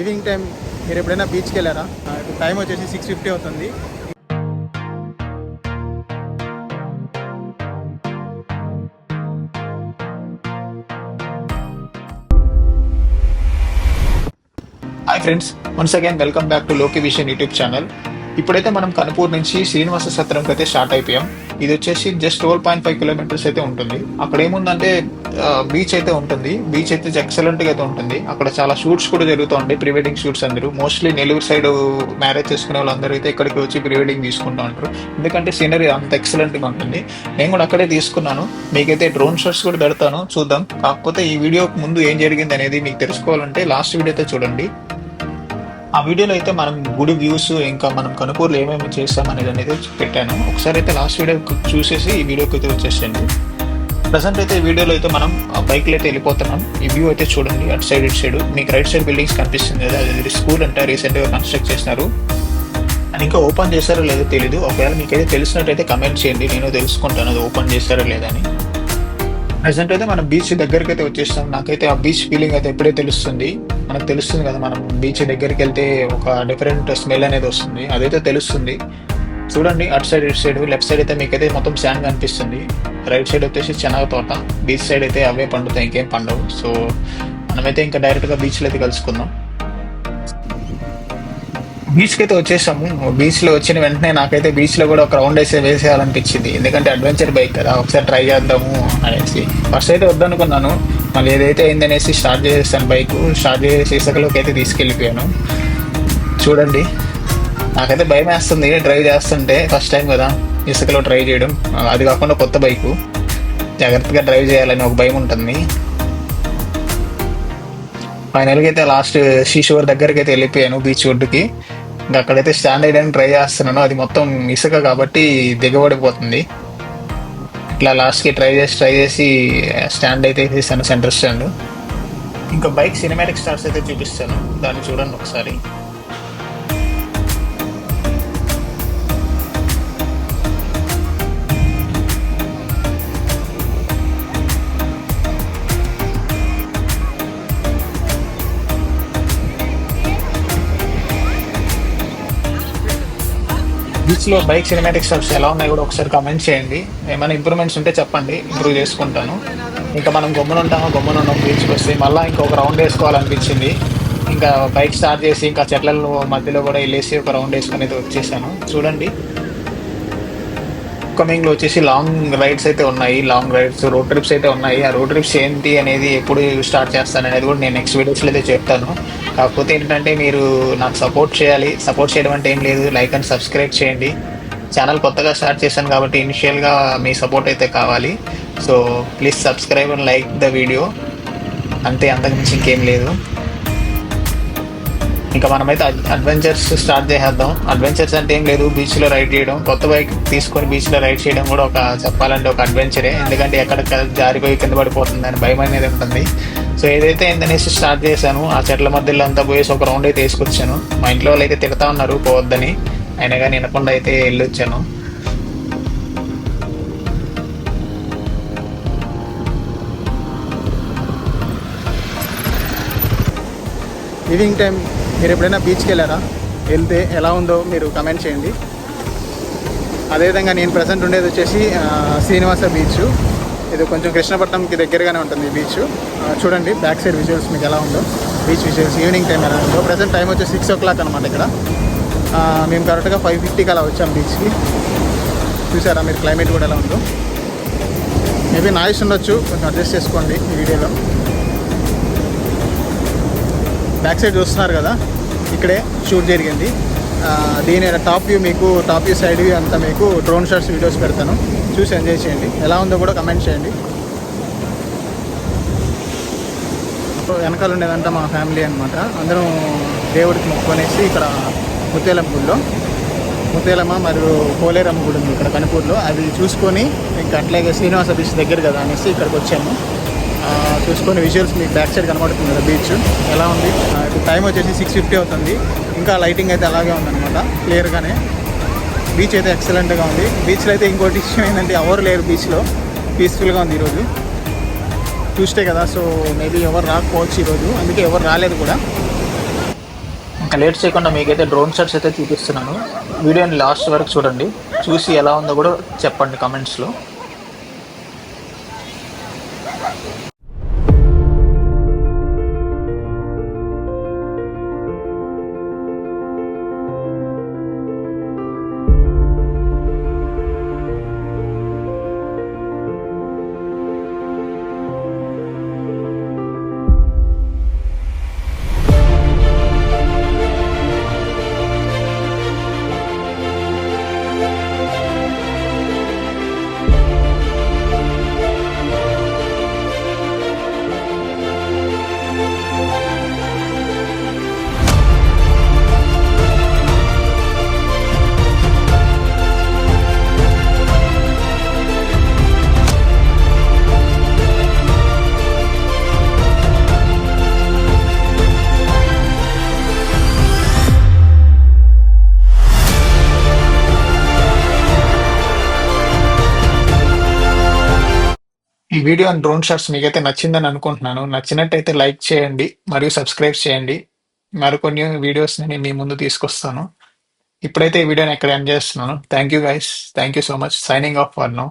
Evening time మీరు ఎప్పుడైనా బీచ్కి వెళ్ళారా? టైం వచ్చేసి 6:50 అవుతుంది. Hi friends, once again welcome back to లోకి విషన్ యూట్యూబ్ ఛానల్. ఇప్పుడైతే మనం కనుపూర్ నుంచి శ్రీనివాస సత్రంకి అయితే స్టార్ట్ అయిపోయాం. ఇది వచ్చేసి జస్ట్ 12.5 కిలోమీటర్స్ అయితే ఉంటుంది. అక్కడ ఏముందంటే బీచ్ అయితే ఉంటుంది. బీచ్ అయితే ఎక్సలెంట్ గా అయితే ఉంటుంది. అక్కడ చాలా షూట్స్ కూడా జరుగుతూ ఉంటాయి, ప్రీ వెడ్డింగ్ షూట్స్. అందరూ మోస్ట్లీ నెల్లూరు సైడ్ మ్యారేజ్ చేసుకునే వాళ్ళందరూ అయితే ఇక్కడికి వచ్చి ప్రీ వెడ్డింగ్ తీసుకుంటూ ఉంటారు. ఎందుకంటే సీనరీ అంత ఎక్సలెంట్ గా ఉంటుంది. నేను కూడా అక్కడే తీసుకున్నాను. మీకైతే డ్రోన్ షాట్స్ కూడా పెడతాను, చూద్దాం. కాకపోతే ఈ వీడియోకి ముందు ఏం జరిగింది అనేది మీకు తెలుసుకోవాలంటే లాస్ట్ వీడియో అయితే చూడండి. ఆ వీడియోలో అయితే మనం గుడి వ్యూస్, ఇంకా మనం కనుపూర్లో ఏమేమి చేస్తాం అనేది పెట్టాను. ఒకసారి అయితే లాస్ట్ వీడియో చూసేసి ఈ వీడియోకి అయితే వచ్చేసండి. ప్రజెంట్ అయితే ఈ వీడియోలో అయితే మనం బైక్లో అయితే వెళ్ళిపోతున్నాం. ఈ వ్యూ అయితే చూడండి, అటు సైడ్ ఇటు సైడ్. మీకు రైట్ సైడ్ బిల్డింగ్స్ కనిపిస్తుంది కదా, అది స్కూల్ అంటే రీసెంట్గా కన్స్ట్రక్ట్ చేసినారు. అది ఇంకా ఓపెన్ చేశారో లేదో తెలీదు. ఒకవేళ మీకైతే తెలిసినట్టయితే కమెంట్ చేయండి, నేను తెలుసుకుంటాను అది ఓపెన్ చేశారో లేదని. ప్రజెంట్ అయితే మనం బీచ్ దగ్గరికి అయితే వచ్చేస్తాం. నాకైతే ఆ బీచ్ ఫీలింగ్ అయితే ఎప్పుడే తెలుస్తుంది. మనకు తెలుస్తుంది కదా, మనం బీచ్ దగ్గరికి వెళ్తే ఒక డిఫరెంట్ స్మెల్ అనేది వస్తుంది, అదైతే తెలుస్తుంది. చూడండి, అటు సైడ్ ఇటు సైడ్. లెఫ్ట్ సైడ్ అయితే మీకైతే మొత్తం శాండ్ కనిపిస్తుంది. రైట్ సైడ్ వచ్చేసి శనగ తోట. బీచ్ సైడ్ అయితే అవే పండుతాయి, ఇంకేం పండవు. సో మనమైతే ఇంకా డైరెక్ట్గా బీచ్లో అయితే కలుసుకుందాం. బీచ్కి అయితే వచ్చేసాము. బీచ్లో వచ్చిన వెంటనే నాకైతే బీచ్లో కూడా ఒక రౌండ్ వేసేయాలనిపించింది. ఎందుకంటే అడ్వెంచర్ బైక్ కదా, ఒకసారి ట్రై చేద్దాము అనేసి. ఫస్ట్ అయితే వద్దనుకున్నాను, మళ్ళీ ఏదైతే అయిందనేసి స్టార్ట్ చేసేసాను. బైక్ స్టార్ట్ చేసి ఇసుకలోకి అయితే తీసుకెళ్ళిపోయాను. చూడండి, నాకైతే భయం వేస్తుంది డ్రైవ్ చేస్తుంటే. ఫస్ట్ టైం కదా ఇసుకలో ట్రై చేయడం, అది కాకుండా కొత్త బైకు, జాగ్రత్తగా డ్రైవ్ చేయాలని ఒక భయం ఉంటుంది. ఫైనల్గా అయితే లాస్ట్ షీషోర్ దగ్గరికి అయితే వెళ్ళిపోయాను, బీచ్ ఒడ్డుకి. ఇంకా అక్కడైతే స్టాండ్ వేయడానికి ట్రై చేస్తున్నాను. అది మొత్తం ఇసుక కాబట్టి దిగబడిపోతుంది. ఇట్లా లాస్ట్కి ట్రై చేసి స్టాండ్ అయితే వేసేసాను, సెంటర్ స్టాండ్. ఇంకా బైక్ సినిమాటిక్ స్టార్స్ అయితే చూపిస్తాను, దాన్ని చూడండి ఒకసారి. బీచ్లో బైక్ సినిమాటిక్ స్టార్స్ ఎలా ఉన్నాయి కూడా ఒకసారి కమెంట్ చేయండి. ఏమైనా ఇంప్రూవ్మెంట్స్ ఉంటే చెప్పండి, ఇంప్రూవ్ చేసుకుంటాను. ఇంకా మనం గమ్మున ఉన్నాం బీచ్కి వస్తే. మళ్ళీ ఇంకొక రౌండ్ వేసుకోవాలనిపించింది. ఇంకా బైక్ స్టార్ట్ చేసి ఇంకా చెట్లలో మధ్యలో కూడా వెళ్ళేసి ఒక రౌండ్ వేసుకొని అయితే వచ్చేసాను. చూడండి, అప్కమింగ్లో వచ్చేసి లాంగ్ రైడ్స్ అయితే ఉన్నాయి, లాంగ్ రైడ్స్, రోడ్ ట్రిప్స్ అయితే ఉన్నాయి. ఆ రోడ్ ట్రిప్స్ ఏంటి అనేది, ఎప్పుడు స్టార్ట్ చేస్తాను అనేది కూడా నేను నెక్స్ట్ వీడియోస్లో అయితే చెప్తాను. కాకపోతే ఏంటంటే మీరు నాకు సపోర్ట్ చేయాలి. సపోర్ట్ చేయడం అంటే ఏం లేదు, లైక్ అండ్ సబ్స్క్రైబ్ చేయండి. ఛానల్ కొత్తగా స్టార్ట్ చేశాను కాబట్టి ఇనిషియల్గా మీ సపోర్ట్ అయితే కావాలి. So please subscribe and like the video, అంతే, అంతకుమించి ఇంకేం లేదు. ఇంకా మనమైతే అడ్వెంచర్స్ స్టార్ట్ చేసేద్దాం. అడ్వెంచర్స్ అంటే ఏం లేదు, బీచ్లో రైడ్ చేయడం. కొత్త బైక్ తీసుకొని బీచ్లో రైడ్ చేయడం కూడా చెప్పాలంటే ఒక అడ్వెంచరే. ఎందుకంటే ఎక్కడ జారిపోయి కింద పడిపోతుంది అని భయం అనేది ఉంటుంది. సో ఏదైతే ఏందనేసి స్టార్ట్ చేశాను, ఆ చెట్ల మధ్యలో అంతా పోయేసి ఒక రౌండ్ అయితే వేసుకొచ్చాను. మా ఇంట్లో వాళ్ళు అయితే తిడతా ఉన్నారు పోవద్దని, అయినా కానీ వినకుండా అయితే వెళ్ళొచ్చాను. ఈవినింగ్ టైం మీరు ఎప్పుడైనా బీచ్కి వెళ్ళారా? వెళ్తే ఎలా ఉందో మీరు కమెంట్ చేయండి. అదేవిధంగా నేను ప్రజెంట్ ఉండేది వచ్చేసి శ్రీనివాస బీచ్. ఇది కొంచెం కృష్ణపట్నంకి దగ్గరగానే ఉంటుంది ఈ బీచ్. చూడండి బ్యాక్ సైడ్ విజువల్స్ మీకు ఎలా ఉందో, బీచ్ విజువల్స్ ఈవినింగ్ టైం ఎలా ఉందో. ప్రజెంట్ టైం వచ్చి 6 o'clock అనమాట. ఇక్కడ మేము కరెక్ట్గా 5:50కి అలా వచ్చాం బీచ్కి. చూసారా మీరు క్లైమేట్ కూడా ఎలా ఉందో? మేబీ నాయిస్ ఉండొచ్చు, కొంచెం అడ్జస్ట్ చేసుకోండి ఈ వీడియోలో. బ్యాక్ సైడ్ చూస్తున్నారు కదా, ఇక్కడే షూట్ జరిగింది. దీని టాప్ వ్యూ సైడ్ వ్యూ అంతా మీకు డ్రోన్ షాట్స్ వీడియోస్ పెడతాను, చూసి ఎంజాయ్ చేయండి. ఎలా ఉందో కూడా కమెంట్ చేయండి. వెనకాల ఉండేదంతా మా ఫ్యామిలీ అనమాట. అందరం దేవుడికి మొక్కునేసి ఇక్కడ ముత్యాలమ్మ గుడిలో, ముత్యాలమ్మ మరియు పోలేరమ్మ గుడి ఉంది ఇక్కడ కనుపూర్లో, అది చూసుకొని ఇంకా అట్లాగే శ్రీనివాస బీచ్ దగ్గర కదా అనేసి ఇక్కడికి వచ్చాము. చూసుకొని విజువల్స్ మీకు బ్యాక్ సైడ్ కనబడుతుంది కదా బీచ్ ఎలా ఉంది. ఇప్పుడు టైం వచ్చేసి 6:50 అవుతుంది. ఇంకా లైటింగ్ అయితే అలాగే ఉందన్నమాట, క్లియర్గానే. బీచ్ అయితే ఎక్సలెంట్గా ఉంది. బీచ్లో అయితే ఇంకోటి విషయం ఏంటంటే ఎవరు లేరు బీచ్లో, పీస్ఫుల్గా ఉంది ఈరోజు. ట్యూస్డే కదా, సో మేబీ ఎవరు రాకపోవచ్చు ఈరోజు, అందుకే ఎవరు రాలేదు కూడా. ఇంకా లేట్ చేయకుండా మీకైతే డ్రోన్ షాట్స్ అయితే చూపిస్తున్నాను. వీడియోని లాస్ట్ వరకు చూడండి. చూసి ఎలా ఉందో కూడా చెప్పండి కమెంట్స్లో. ఈ వీడియో అండ్ డ్రోన్ షాట్స్ మీకైతే నచ్చిందని అనుకుంటున్నాను. నచ్చినట్టయితే లైక్ చేయండి మరియు సబ్స్క్రైబ్ చేయండి. మరికొన్ని వీడియోస్ నేను మీ ముందు తీసుకొస్తాను. ఇప్పుడైతే ఈ వీడియోని ఎక్కడ ఎండ్ చేస్తున్నాను. Thank you guys. Thank you so much. Signing off for now.